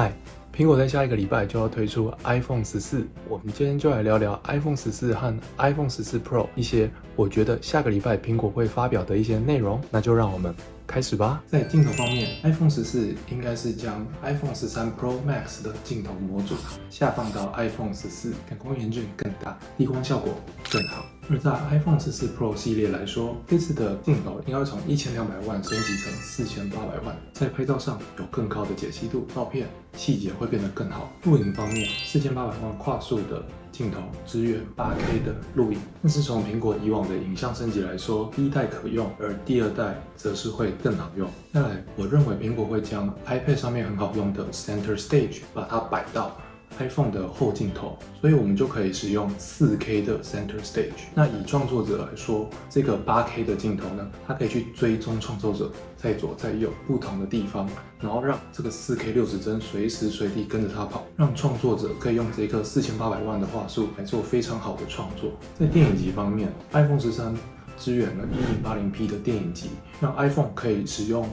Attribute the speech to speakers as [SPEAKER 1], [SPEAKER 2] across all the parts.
[SPEAKER 1] 嗨，苹果在下一个礼拜就要推出 iPhone 14，我们今天就来聊聊 iPhone 14和 iPhone 14 Pro 一些我觉得下个礼拜苹果会发表的一些内容，那就让我们开始吧。在镜头方面 ，iPhone 14应该是将 iPhone 13 Pro Max 的镜头模组下放到 iPhone 14，感光元件更大，低光效果更好。而在 iPhone 14 Pro 系列来说，这次的镜头应该会从1200万升级成4800万，在拍照上有更高的解析度，照片细节会变得更好。录影方面，4800万画素的镜头支援 8K 的录影，但是从苹果以往的影像升级来说，第一代可用，而第二代则是会更好用。再来，我认为苹果会将 iPad 上面很好用的 Center Stage 把它摆到iPhone 的后镜头，所以我们就可以使用 4K 的 Center Stage。那以创作者来说，这个 8K 的镜头呢，它可以去追踪创作者在左在右不同的地方，然后让这个 4K 60帧随时随地跟着它跑，让创作者可以用这个4800万的画素来做非常好的创作。在电影级方面 ，iPhone 13支援了 1080p 的电影级，让 iPhone 可以使用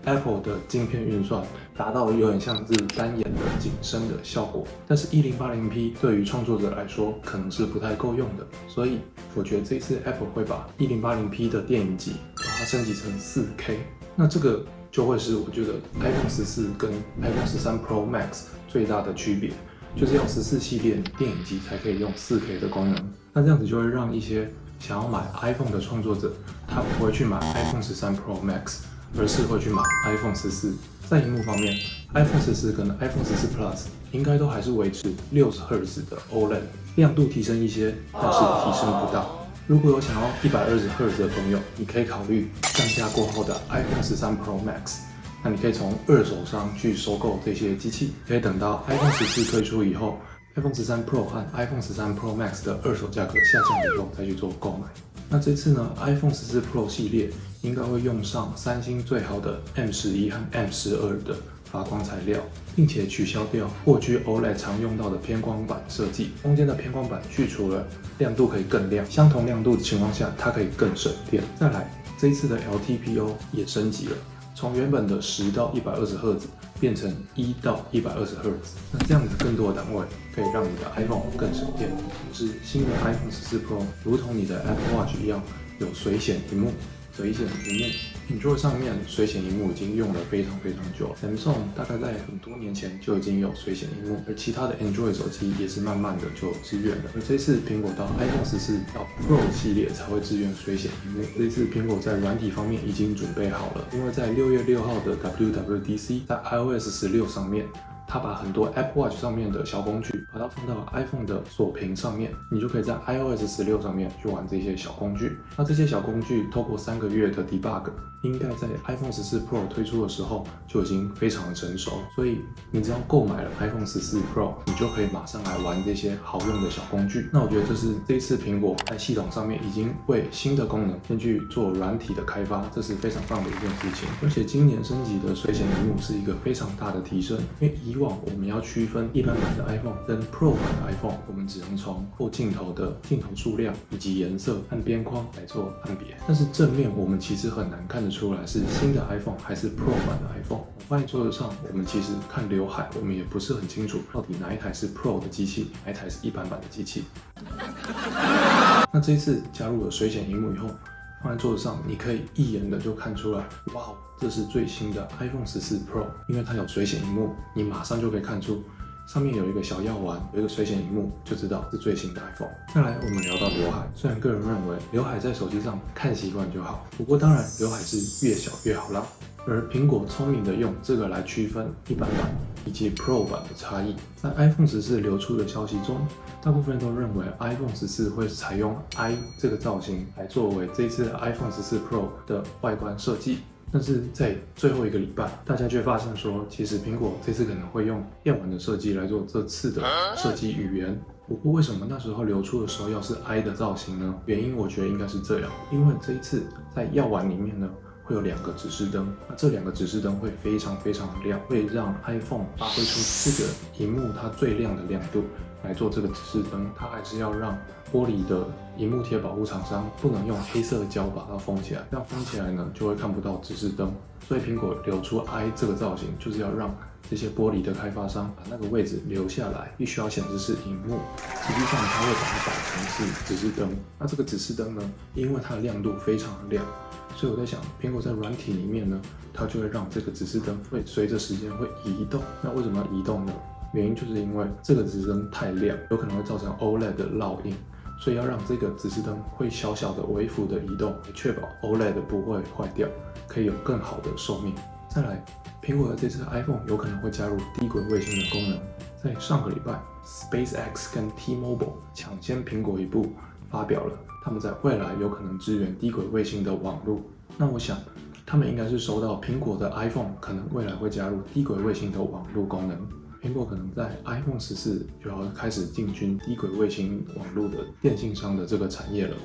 [SPEAKER 1] Apple 的晶片运算，达到有点像是单眼的景深的效果，但是 1080p 对于创作者来说可能是不太够用的，所以我觉得这次 Apple 会把 1080p 的电影级把它升级成 4K， 那这个就会是我觉得 iPhone 14跟 iPhone 13 Pro Max 最大的区别，就是要14系列电影级才可以用 4K 的功能，那这样子就会让一些想要买 iPhone 的创作者，他不会去买 iPhone 13 Pro Max，而是会去买 iPhone 14。在萤幕方面 ，iPhone 14跟 iPhone 14 Plus 应该都还是维持60Hz 的 OLED， 亮度提升一些，但是提升不大。如果有想要120Hz 的朋友，你可以考虑降价过后的 iPhone 13 Pro Max。那你可以从二手商去收购这些机器，可以等到 iPhone 14推出以后 ，iPhone 13 Pro 和 iPhone 13 Pro Max 的二手价格下降以后再去做购买。那这次呢 ，iPhone 14 Pro 系列应该会用上三星最好的 M11和 M12的发光材料，并且取消掉过去 OLED 常用到的偏光板设计，中间的偏光板去除了，亮度可以更亮，相同亮度的情况下，它可以更省电。再来，这一次的 LTPO 也升级了，从原本的10到120Hz 变成1到120Hz， 那这样子更多的档位可以让你的 iPhone 更省电。同时，新的 iPhone 14 Pro 如同你的 Apple Watch 一样，有水显萤幕。Android 上面水显萤幕已经用了非常久了 ，Samsung 大概在很多年前就已经有水显萤幕，而其他的 Android 手机也是慢慢的就支援了。而这次苹果到 iPhone 14到 Pro 系列才会支援水显萤幕。这次苹果在软体方面已经准备好了，因为在6月6号的 WWDC， 在 iOS 16上面。它把很多 Apple Watch 上面的小工具，把它放到 iPhone 的锁屏上面，你就可以在 iOS 16上面去玩这些小工具。那这些小工具透过3个月的 debug， 应该在 iPhone 14 Pro 推出的时候就已经非常的成熟。所以你只要购买了 iPhone 14 Pro， 你就可以马上来玩这些好用的小工具。那我觉得这是这一次苹果在系统上面已经为新的功能先去做软体的开发，这是非常棒的一件事情。而且今年升级的水显萤幕是一个非常大的提升，因为以往我们要区分一般版的 iPhone 跟 Pro 版的 iPhone， 我们只能从后镜头的镜头数量以及颜色和边框来做判别。但是正面我们其实很难看得出来是新的 iPhone 还是 Pro 版的 iPhone。我发现桌子上我们其实看刘海，我们也不是很清楚到底哪一台是 Pro 的机器，哪一台是一般版的机器。那这一次加入了水显萤幕以后，放在桌子上，你可以一眼的就看出来，哇，这是最新的 iPhone 14 Pro， 因为它有水显萤幕，你马上就可以看出上面有一个小药丸，有一个水显萤幕，就知道是最新的 iPhone。再来，我们聊到刘海，虽然个人认为刘海在手机上看习惯就好，不过当然刘海是越小越好啦。而苹果聪明的用这个来区分一般版以及 Pro 版的差异。在 iPhone 14流出的消息中，大部分都认为 iPhone 14会采用 i 这个造型来作为这次 iPhone 14 Pro 的外观设计。但是在最后一个礼拜，大家却发现说，其实苹果这次可能会用药丸的设计来做这次的设计语言。不过为什么那时候流出的时候要是 i 的造型呢？原因我觉得应该是这样，因为这一次在药丸里面呢，会有2个指示灯，那这2个指示灯会非常亮，会让 iPhone 发挥出这个萤幕它最亮的亮度来做这个指示灯。它还是要让玻璃的萤幕贴保护厂商不能用黑色胶把它封起来，这样封起来呢就会看不到指示灯。所以苹果留出 i 这个造型，就是要让这些玻璃的开发商把那个位置留下来，必须要显示是萤幕，实际上它会把它摆成是指示灯。那这个指示灯呢，因为它的亮度非常的亮，所以我在想，苹果在软体里面呢，它就会让这个指示灯会随着时间会移动。那为什么要移动呢？原因就是因为这个指示灯太亮，有可能会造成 OLED 的烙印，所以要让这个指示灯会小小的微幅的移动，来确保 OLED 不会坏掉，可以有更好的寿命。再来，苹果的这次 iPhone 有可能会加入低轨卫星的功能。在上个礼拜 ，SpaceX 跟 T-Mobile 抢先苹果一步发表了，他们在未来有可能支援低轨卫星的网络。那我想，他们应该是收到苹果的 iPhone 可能未来会加入低轨卫星的网络功能。苹果可能在 iPhone 14就要开始进军低轨卫星网络的电信商的这个产业了。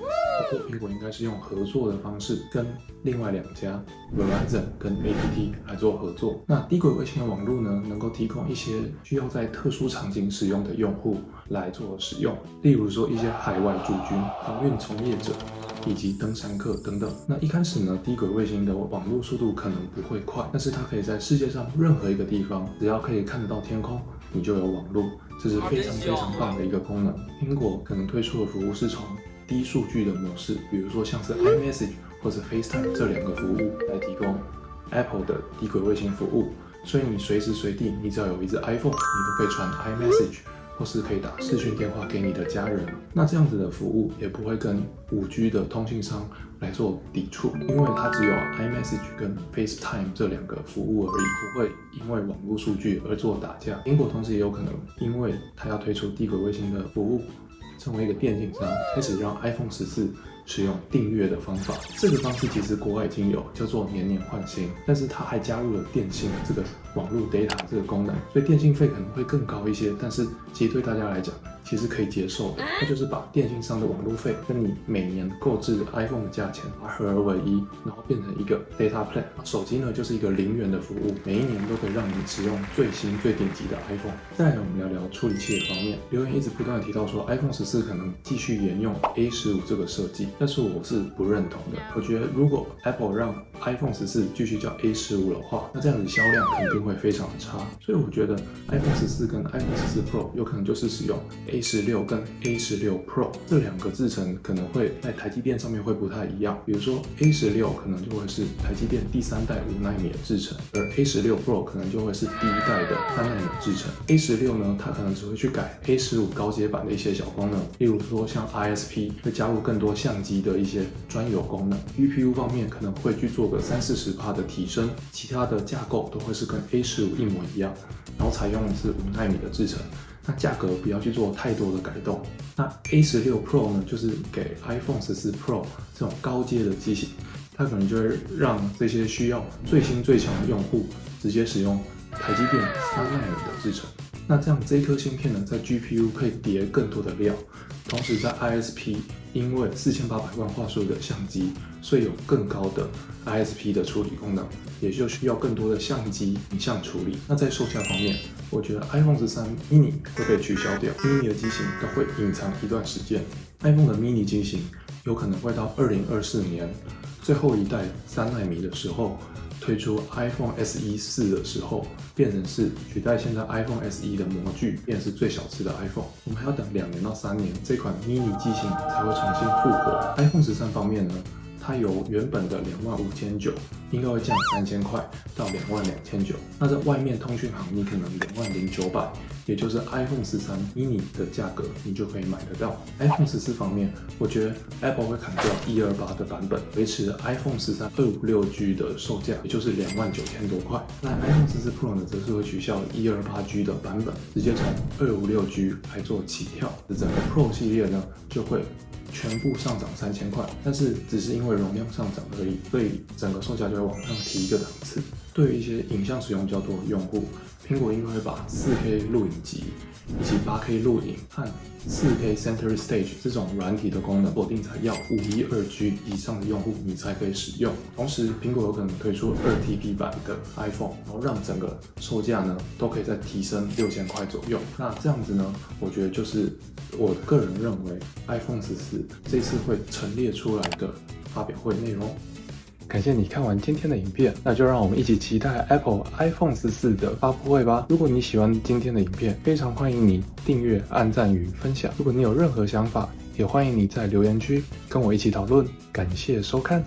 [SPEAKER 1] 不过苹果应该是用合作的方式跟另外2家 Verizon 跟 AT&T 来做合作。那低轨卫星的网络呢，能够提供一些需要在特殊场景使用的用户来做使用，例如说一些海外驻军、航运从业者以及登山客等等。那一开始呢，低轨卫星的网络速度可能不会快，但是它可以在世界上任何一个地方，只要可以看得到天空，你就有网络，这是非常非常棒的一个功能。苹果可能推出的服务是从低数据的模式，比如说像是 iMessage 或是 FaceTime 这2个服务来提供 Apple 的低轨卫星服务，所以你随时随地，你只要有一只 iPhone， 你都可以传 iMessage。或是可以打视讯电话给你的家人，那这样子的服务也不会跟5G 的通信商来做抵触，因为它只有 iMessage 跟 FaceTime 这2个服务而已，不会因为网络数据而做打架。苹果同时也有可能因为它要推出低轨卫星的服务，成为一个电信商，开始让 iPhone 14使用订阅的方法。这个方式其实国外已经有，叫做年年换新，但是它还加入了电信这个网络 data 这个功能，所以电信费可能会更高一些，但是其实对大家来讲其实可以接受的。它就是把电信商的网络费跟你每年购置的 iPhone 的价钱合而为一，然后变成一个 data plan。手机呢就是一个0元的服务，每一年都可以让你使用最新最顶级的 iPhone。再来我们聊聊处理器的方面，留言一直不断的提到说 iPhone 14可能继续沿用 A15 这个设计，但是我是不认同的。我觉得如果 Apple 让 iPhone 14继续叫 A15 的话，那这样子销量肯定会非常的差。所以我觉得 iPhone 14跟 iPhone 14 Pro 有可能就是使用 A16 跟 A16 Pro 这2个制程，可能会在台积电上面会不太一样。比如说 A16 可能就会是台积电第3代5奈米的制程，而 A16 Pro 可能就会是第1代的3奈米制程。A16 呢，它可能只会去改 A15 高阶版的一些小功能，例如说像 ISP 会加入更多相机的一些专有功能。GPU 方面可能会去做个30-40%的提升，其他的架构都会是跟 A15 一模一样，然后采用的是5奈米的制程。那价格不要去做太多的改动。那 A16 Pro 呢，就是给 iPhone 14 Pro 这种高阶的机型，它可能就会让这些需要最新最强的用户直接使用台积电3奈米的制程。那这样这一颗芯片呢，在 GPU 可以叠更多的料，同时在 ISP 因为4800万画素的相机，所以有更高的 ISP 的处理功能，也就需要更多的相机影像处理。那在售价方面，我觉得 iPhone 13 mini 会被取消掉 ，mini 的机型都会隐藏一段时间。iPhone 的 mini 机型有可能会到2024年最后一代3奈米的时候，推出 iPhone SE 4的时候，变成是取代现在 iPhone SE 的模具，变成是最小只的 iPhone。我们还要等2年到3年，这款 mini 机型才会重新复活。iPhone 13方面呢，它由原本的25,900应该会降3000块到22,900。那在外面通讯行，你可能20,900，也就是 iPhone 13 mini 的价格，你就可以买得到。iPhone 14方面，我觉得 Apple 会砍掉128的版本，维持 iPhone 13 256G 的售价，也就是29,000多块。那 iPhone 14 Pro 呢，则是会取消 128G 的版本，直接从256G 来做起跳。整个 Pro 系列呢，就会全部上涨3000块，但是只是因为容量上涨而已，所以整个售价就会往上提一个档次。对于一些影像使用较多的用户，苹果应该会把 4K 录影机以及 8K 录影和 4K Center Stage 这种软体的功能锁定在要 512G 以上的用户，你才可以使用。同时，苹果有可能推出 2TB 版的 iPhone， 然后让整个售价呢都可以再提升6000块左右。那这样子呢，我觉得就是我个人认为 iPhone 14这次会陈列出来的发表会内容。感谢你看完今天的影片，那就让我们一起期待 Apple iPhone 14的发布会吧。如果你喜欢今天的影片，非常欢迎你订阅、按赞与分享。如果你有任何想法，也欢迎你在留言区跟我一起讨论。感谢收看。